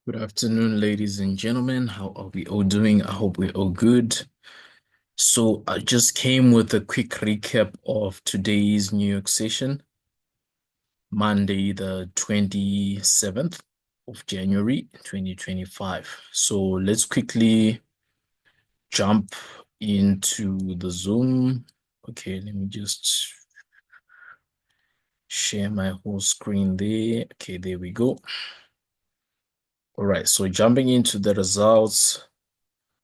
Good afternoon, ladies and gentlemen. How are we all doing? I hope we're all good. So I just came with a quick recap of today's New York session, Monday, the 27th of January, 2025. So let's quickly jump into the Zoom. Okay, let me just share my whole screen there. Okay, there we go. All right, so jumping into the results.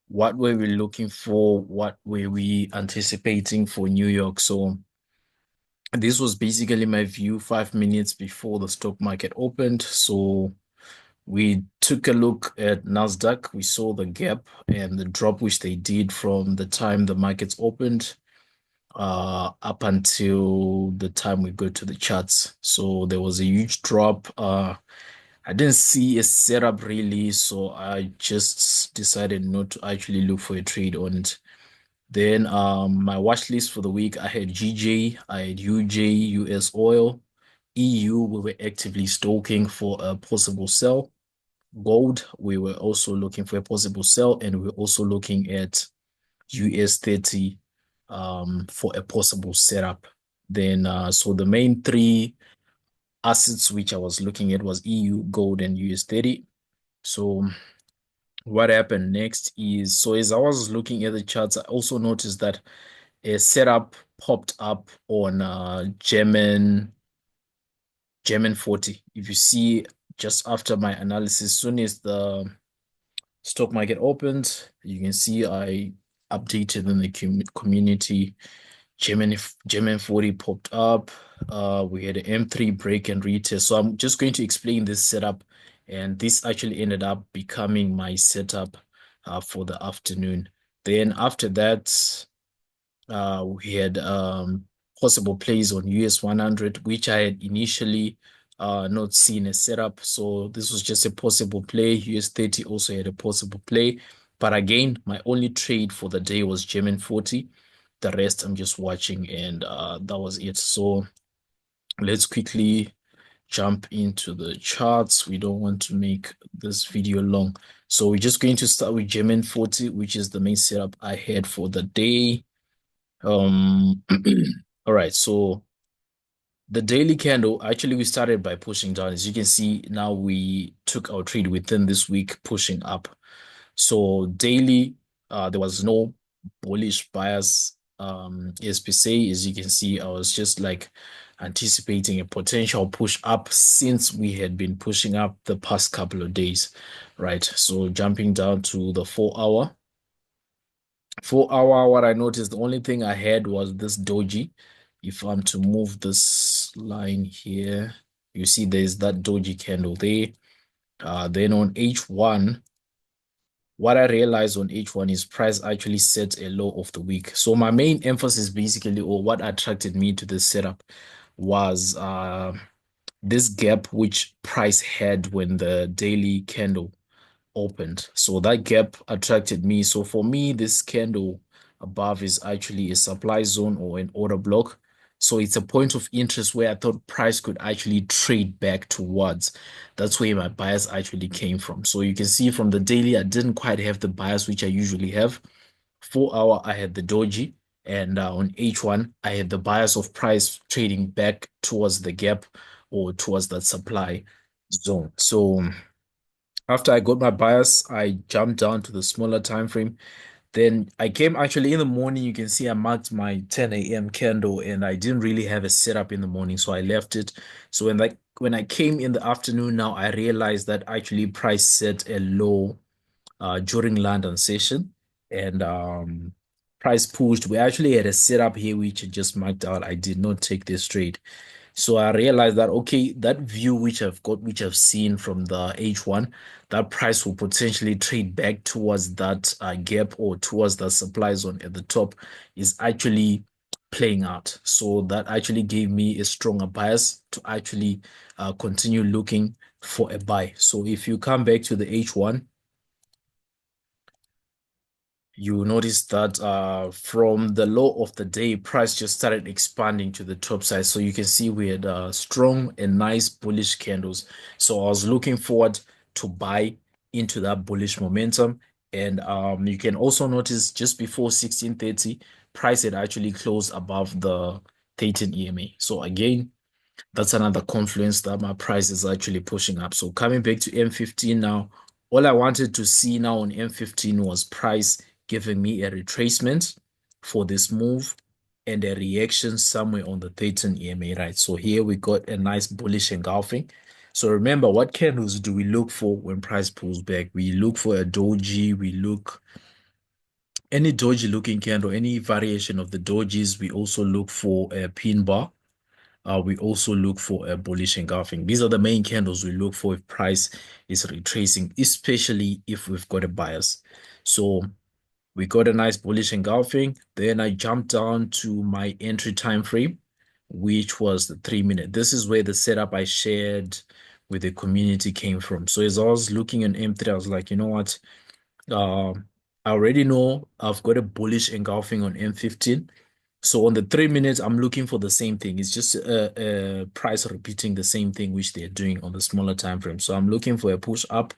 What were we looking for? What were we anticipating for New York? So this was basically my view 5 minutes before the stock market opened. So we took a look at Nasdaq. We saw the gap and the drop which they did from the time the markets opened up until the time we go to the charts. So there was a huge drop. I didn't see a setup really, so I just decided not to actually look for a trade on it. Then my watch list for the week, I had GJ, I had UJ, US oil, EU, we were actively stalking for a possible sell. Gold, we were also looking for a possible sell, and we were also looking at US30 for a possible setup. Then so the main three assets which I was looking at was EU, gold, and US30. So what happened next is, so as I was looking at the charts, I also noticed that a setup popped up on German 40. If you see just after my analysis, soon as the stock market opened, you can see I updated in the community. German 40 popped up. We had an M3 break and retest. So I'm just going to explain this setup, and this actually ended up becoming my setup for the afternoon. Then after that, we had possible plays on US100, which I had initially not seen a setup. So this was just a possible play. US30 also had a possible play. But again, my only trade for the day was German 40. The rest I'm just watching, and that was it. So let's quickly jump into the charts. We don't want to make this video long. So we're just going to start with German 40, which is the main setup I had for the day. Um, all right, so the daily candle, actually, we started by pushing down. As you can see, now we took our trade within this week, pushing up. So daily, there was no bullish bias, as per se. As you can see, I was just like anticipating a potential push up since we had been pushing up the past couple of days, right? So jumping down to the 4 hour. 4 hour, what I noticed, the only thing I had was this doji. If I'm to move this line here, you see there's that doji candle there. Then on H1, what I realized on H1 is price actually set a low of the week. So my main emphasis basically, or what attracted me to this setup was this gap which price had when the daily candle opened. So that gap attracted me. So for me, this candle above is actually a supply zone or an order block. So it's a point of interest where I thought price could actually trade back towards. That's where my bias actually came from. So you can see from the daily, I didn't quite have the bias which I usually have. 4 hour, I had the doji. And on H1, I had the bias of price trading back towards the gap or towards that supply zone. So after I got my bias, I jumped down to the smaller time frame. Then I came actually in the morning. You can see I marked my 10 a.m. candle, and I didn't really have a setup in the morning, so I left it. So when I came in the afternoon, now I realized that actually price set a low during London session, and price pushed. We actually had a setup here which I just marked out. I did not take this trade. So I realized that, okay, that view which I've got, which I've seen from the H1, that price will potentially trade back towards that gap or towards the supply zone at the top is actually playing out. So that actually gave me a stronger bias to actually continue looking for a buy. So if you come back to the H1, you notice that from the low of the day, price just started expanding to the top side. So you can see we had strong and nice bullish candles. So I was looking forward to buy into that bullish momentum. And you can also notice just before 16:30, price had actually closed above the 13 EMA. So again, that's another confluence that my price is actually pushing up. So coming back to M15 now, all I wanted to see now on M15 was price giving me a retracement for this move and a reaction somewhere on the 13 EMA, right? So here we got a nice bullish engulfing. So remember, what candles do we look for when price pulls back? We look for a doji, we look any doji looking candle, any variation of the dojis. We also look for a pin bar. We also look for a bullish engulfing. These are the main candles we look for if price is retracing, especially if we've got a bias. So we got a nice bullish engulfing. Then I jumped down to my entry time frame, which was the 3 minute. This is where the setup I shared with the community came from. So as I was looking at M3, I was like, you know what? Uh, I already know I've got a bullish engulfing on M15. So on the 3 minutes, I'm looking for the same thing. It's just a price repeating the same thing which they're doing on the smaller time frame. So I'm looking for a push up,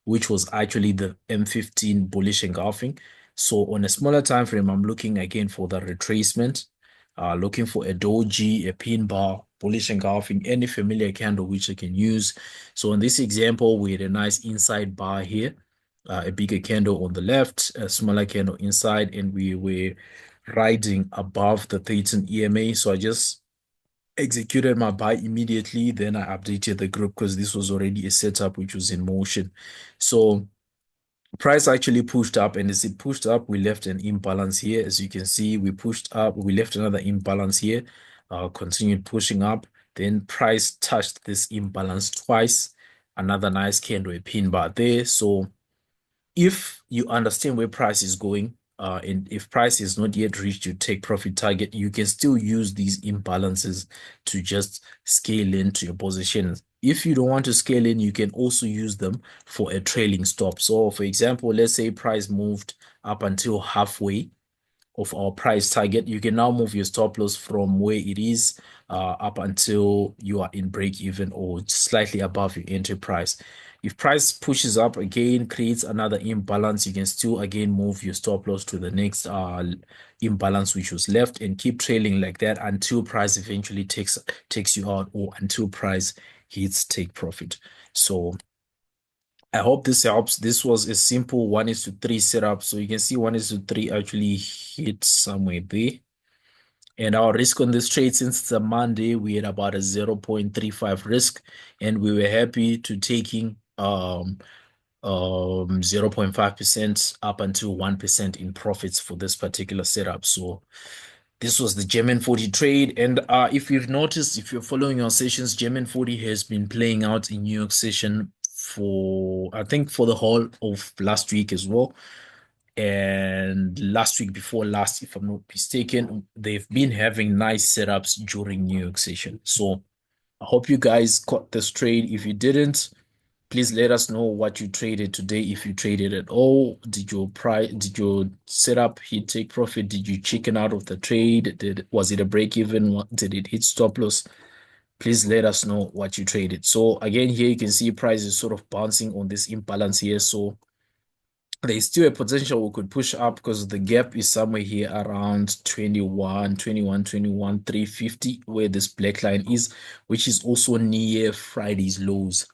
which was actually the M15 bullish engulfing. So on a smaller time frame, I'm looking again for the retracement, looking for a doji, a pin bar, bullish engulfing, any familiar candle which I can use. So in this example, we had a nice inside bar here, a bigger candle on the left, a smaller candle inside, and we were riding above the 13 EMA. So I just executed my buy immediately. Then I updated the group because this was already a setup which was in motion. So price actually pushed up, and as it pushed up, we left an imbalance here. As you can see, we pushed up, we left another imbalance here, continued pushing up. Then price touched this imbalance twice. Another nice candle, a pin bar there. So if you understand where price is going, and if price is not yet reached your take profit target, you can still use these imbalances to just scale into your positions. If you don't want to scale in, you can also use them for a trailing stop. So for example, let's say price moved up until halfway of our price target, you can now move your stop loss from where it is up until you are in break even or slightly above your entry price. If price pushes up again, creates another imbalance, you can still again move your stop loss to the next imbalance which was left and keep trailing like that until price eventually takes you out or until price hits take profit. So I hope this helps. This was a simple 1:3 setup. So you can see 1:3 actually hit somewhere there. And our risk on this trade, since it's a Monday, we had about a 0.35 risk, and we were happy to taking 0.5% up until 1% in profits for this particular setup. So this was the GER40 trade. And if you've noticed, if you're following our sessions, GER40 has been playing out in New York session for, I think, for the whole of last week as well. And last week before last, if I'm not mistaken, they've been having nice setups during New York session. So I hope you guys caught this trade. If you didn't, please let us know what you traded today. If you traded at all, did your setup hit take profit? Did you chicken out of the trade? Was it a break even? Did it hit stop loss? Please let us know what you traded. So again, here you can see price is sort of bouncing on this imbalance here. So there's still a potential we could push up because the gap is somewhere here around 21, 350, where this black line is, which is also near Friday's lows,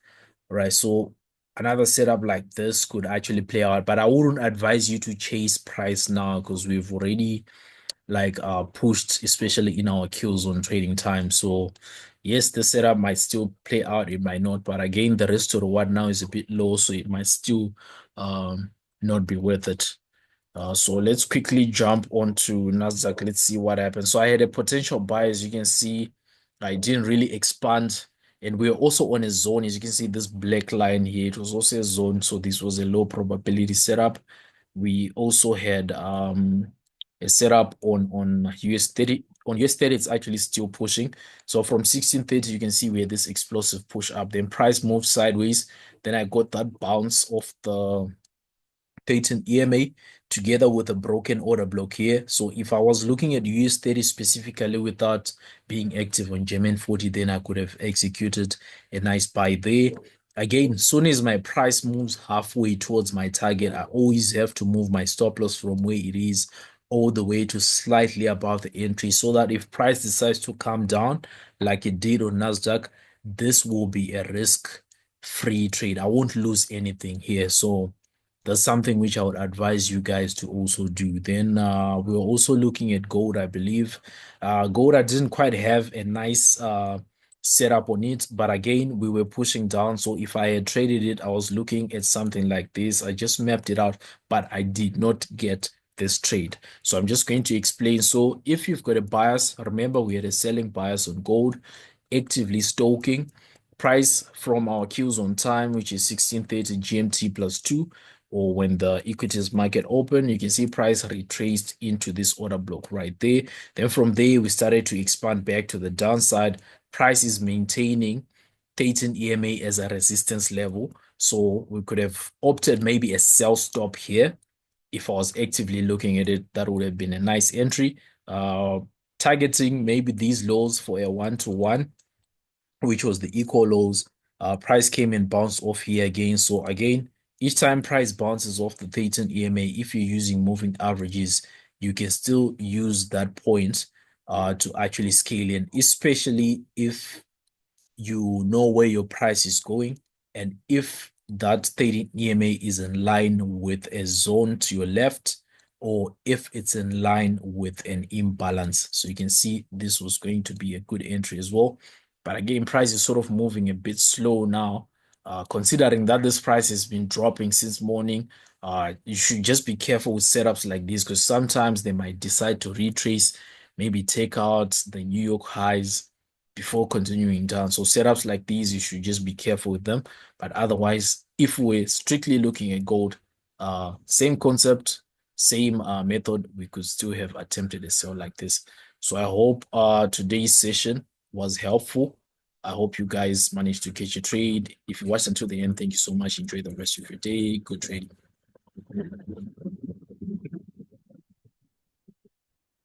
right? So another setup like this could actually play out, but I wouldn't advise you to chase price now because we've already like pushed, especially in our kill zone trading time. So yes, the setup might still play out, it might not, but again, the risk to reward now is a bit low, so it might still not be worth it. So let's quickly jump onto Nasdaq. Let's see what happens. So I had a potential buy, as you can see. I didn't really expand, and we're also on a zone. As you can see, this black line here, it was also a zone. So this was a low probability setup. We also had a setup on US30. On US30, it's actually still pushing. So from 1630, you can see we had this explosive push up. Then price moved sideways. Then I got that bounce off the patent EMA together with a broken order block here. So if I was looking at US30 specifically without being active on GER40, then I could have executed a nice buy there. Again, soon as my price moves halfway towards my target, I always have to move my stop loss from where it is all the way to slightly above the entry so that if price decides to come down like it did on Nasdaq, this will be a risk-free trade. I won't lose anything here. So that's something which I would advise you guys to also do. Then we're also looking at gold, I believe. Gold, I didn't quite have a nice setup on it, but again, we were pushing down. So if I had traded it, I was looking at something like this. I just mapped it out, but I did not get this trade. So I'm just going to explain. So if you've got a bias, remember we had a selling bias on gold, actively stoking price from our Qs on time, which is 16:30 GMT plus 2, or when the equities market open, you can see price retraced into this order block right there. Then from there, we started to expand back to the downside. Price is maintaining 13 EMA as a resistance level. So we could have opted maybe a sell stop here. If I was actively looking at it, that would have been a nice entry. Uh, Targeting maybe these lows for a one-to-one, which was the equal lows. Price came and bounced off here again. So again, each time price bounces off the 13 EMA, if you're using moving averages, you can still use that point to actually scale in, especially if you know where your price is going. And if that 30 EMA is in line with a zone to your left, or if it's in line with an imbalance. So you can see this was going to be a good entry as well. But again, price is sort of moving a bit slow now. Considering that this price has been dropping since morning, you should just be careful with setups like this because sometimes they might decide to retrace, maybe take out the New York highs before continuing down. So setups like these, you should just be careful with them. But otherwise, if we're strictly looking at gold, same concept, same method, we could still have attempted a sell like this. So I hope today's session was helpful. I hope you guys managed to catch a trade. If you watched until the end, thank you so much. Enjoy the rest of your day. Good trading.